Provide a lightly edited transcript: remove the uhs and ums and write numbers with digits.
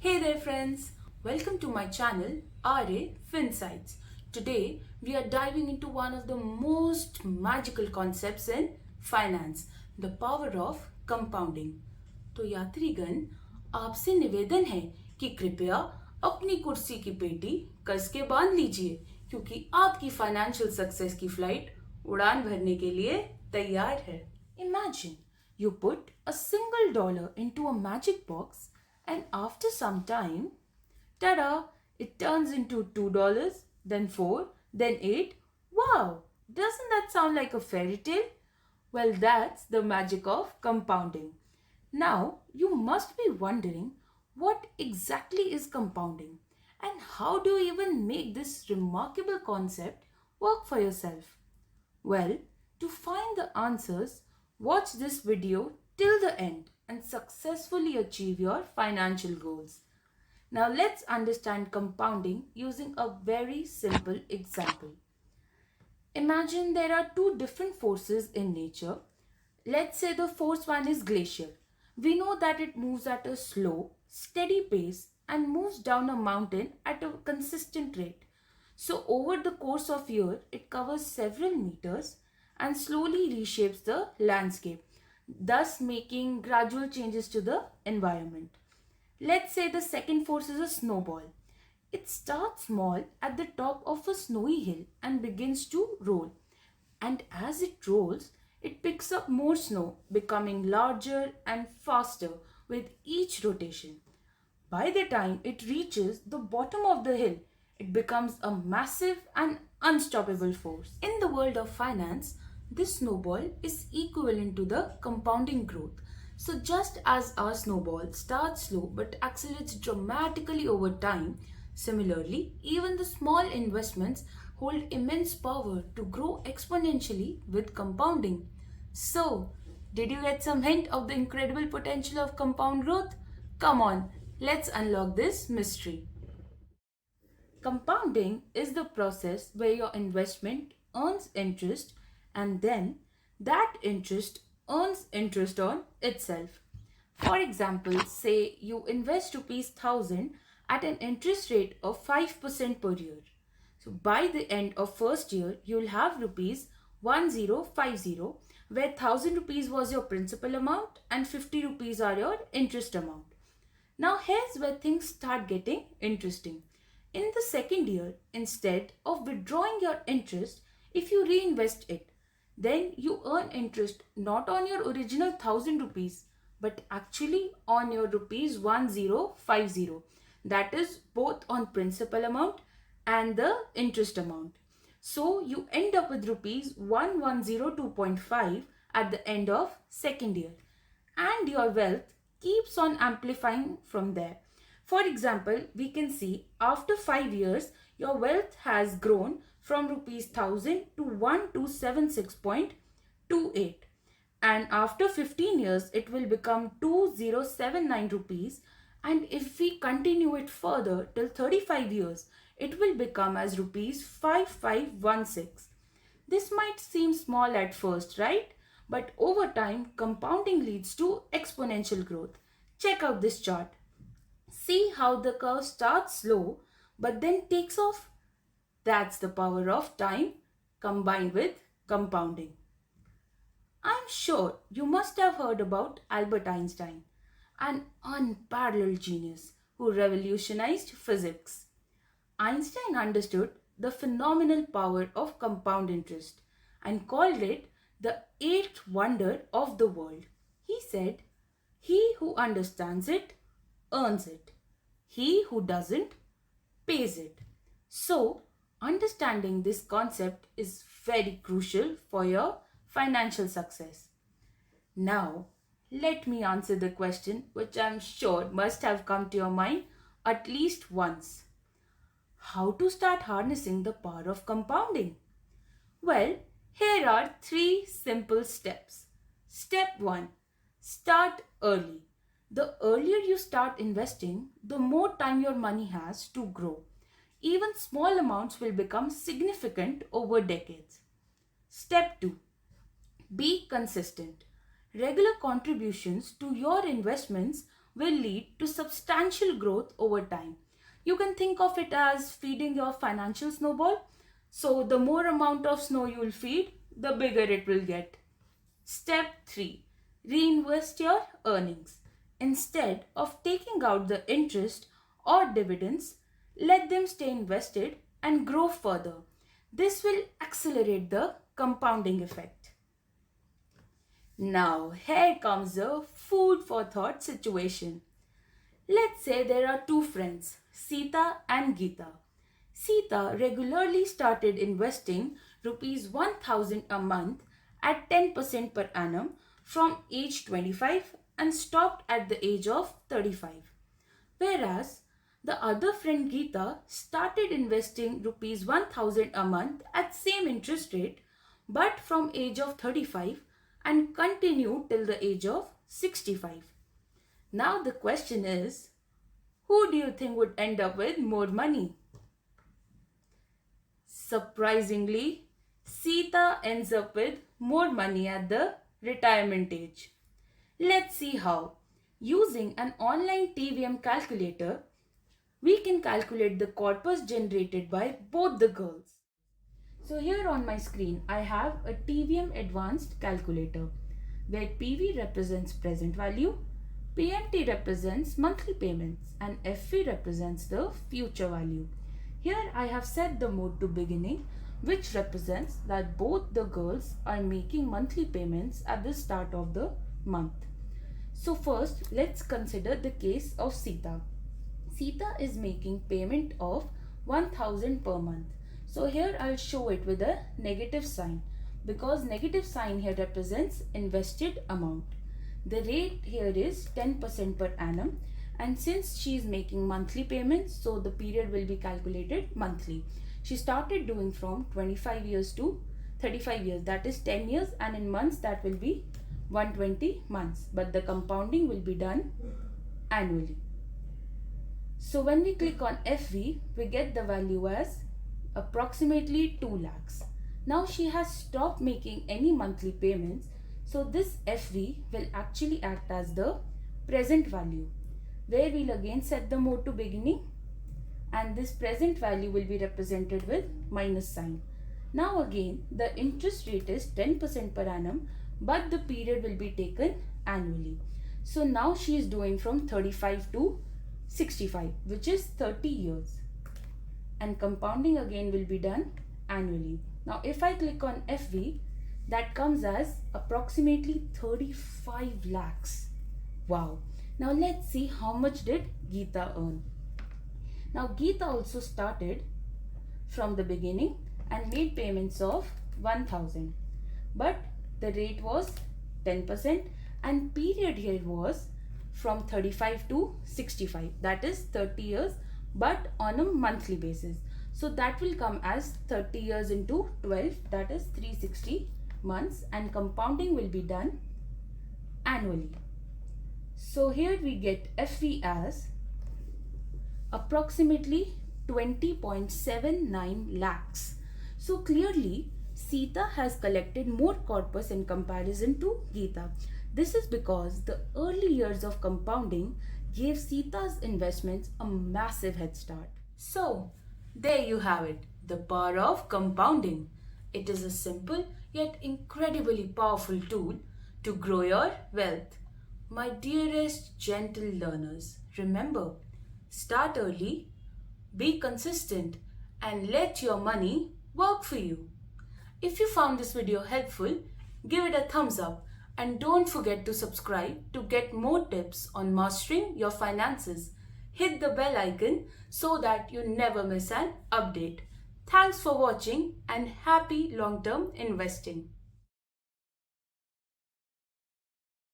Hey there friends, welcome to my channel RA Finsights. Today we are diving into one of the most magical concepts in finance, the power of compounding. तो यात्रीगण आपसे निवेदन है कि कृपया अपनी कुर्सी की पेटी कस के बांध लीजिए क्योंकि आपकी फाइनेंशियल सक्सेस की फ्लाइट उड़ान भरने के लिए तैयार है. Imagine you put a single dollar into a magic box and after some time, tada, it turns into $2, then 4, then 8. Wow, doesn't that sound like a fairy tale? Well, that's the magic of compounding. Now, you must be wondering what exactly is compounding and how do you even make this remarkable concept work for yourself? Well, to find the answers, watch this video till the end and successfully achieve your financial goals. Now let's understand compounding using a very simple example. Imagine there are two different forces in nature. Let's say the force one is glacier. We know that it moves at a slow, steady pace and moves down a mountain at a consistent rate. So over the course of year, it covers several meters and slowly reshapes the landscape, thus making gradual changes to the environment. Let's say the second force is a snowball. It starts small at the top of a snowy hill and begins to roll. And as it rolls, it picks up more snow, becoming larger and faster with each rotation. By the time it reaches the bottom of the hill, it becomes a massive and unstoppable force. In the world of finance, this snowball is equivalent to the compounding growth. So just as our snowball starts slow but accelerates dramatically over time, similarly, even the small investments hold immense power to grow exponentially with compounding. So, did you get some hint of the incredible potential of compound growth? Come on, let's unlock this mystery. Compounding is the process where your investment earns interest and then that interest earns interest on itself. For example, say you invest rupees 1000 at an interest rate of 5% per year. So by the end of first year, you'll have rupees 1050 where 1000 rupees was your principal amount and 50 rupees are your interest amount. Now here's where things start getting interesting. In the second year, instead of withdrawing your interest, if you reinvest it, then you earn interest not on your original 1000 rupees but actually on your rupees 1050. That is both on principal amount and the interest amount. So you end up with rupees 1102.5 at the end of second year and your wealth keeps on amplifying from there. For example, we can see after 5 years, your wealth has grown from rupees 1000 to 1276.28. And after 15 years, it will become 2079 rupees. And if we continue it further till 35 years, it will become as rupees 5516. This might seem small at first, right? But over time, compounding leads to exponential growth. Check out this chart. See how the curve starts slow but then takes off? That's the power of time combined with compounding. I'm sure you must have heard about Albert Einstein, an unparalleled genius who revolutionized physics. Einstein understood the phenomenal power of compound interest and called it the eighth wonder of the world. He said, "He who understands it earns it. He who doesn't pays it." So, understanding this concept is very crucial for your financial success. Now, let me answer the question which I'm sure must have come to your mind at least once. How to start harnessing the power of compounding? Well, here are three simple steps. Step 1. Start early. The earlier you start investing, the more time your money has to grow. Even small amounts will become significant over decades. Step 2. Be consistent. Regular contributions to your investments will lead to substantial growth over time. You can think of it as feeding your financial snowball. So the more amount of snow you will feed, the bigger it will get. Step 3. Reinvest your earnings. Instead of taking out the interest or dividends, let them stay invested and grow further. This will accelerate the compounding effect. Now, here comes a food for thought situation. Let's say there are two friends, Sita and Geeta. Sita regularly started investing rupees 1000 a month at 10% per annum from age 25 and stopped at the age of 35. Whereas the other friend Geeta started investing rupees 1000 a month at same interest rate but from age of 35 and continued till the age of 65. Now the question is, who do you think would end up with more money? Surprisingly, Sita ends up with more money at the retirement age. Let's see how. Using an online TVM calculator, we can calculate the corpus generated by both the girls. So here on my screen, I have a TVM advanced calculator where PV represents present value, PMT represents monthly payments and FV represents the future value. Here I have set the mode to beginning, which represents that both the girls are making monthly payments at the start of the month. So first, let's consider the case of Sita. Sita is making payment of 1000 per month. So here I'll show it with a negative sign because negative sign here represents invested amount. The rate here is 10% per annum, and since she is making monthly payments, so the period will be calculated monthly. She started doing from 25 years to 35 years, that is 10 years, and in months that will be 120 months, but the compounding will be done annually. So when we click on FV, we get the value as approximately 2 lakhs. Now she has stopped making any monthly payments, so this FV will actually act as the present value, where we'll again set the mode to beginning, and this present value will be represented with minus sign. Now again, the interest rate is 10% per annum, but the period will be taken annually. So now she is doing from 35 to 65, which is 30 years. And compounding again will be done annually. Now if I click on FV, that comes as approximately 35 lakhs. Wow. Now let's see how much did Geeta earn. Now Geeta also started from the beginning and made payments of 1000. But the rate was 10% and period here was from 35 to 65, that is 30 years, but on a monthly basis. So that will come as 30 years into 12, that is 360 months, and compounding will be done annually. So here we get FV as approximately 20.79 lakhs. So clearly Sita has collected more corpus in comparison to Geeta. This is because the early years of compounding gave Sita's investments a massive head start. So there you have it, the power of compounding. It is a simple yet incredibly powerful tool to grow your wealth. My dearest gentle learners, remember, start early, be consistent, and let your money work for you. If you found this video helpful, give it a thumbs up and don't forget to subscribe to get more tips on mastering your finances. Hit the bell icon so that you never miss an update. Thanks for watching and happy long-term investing.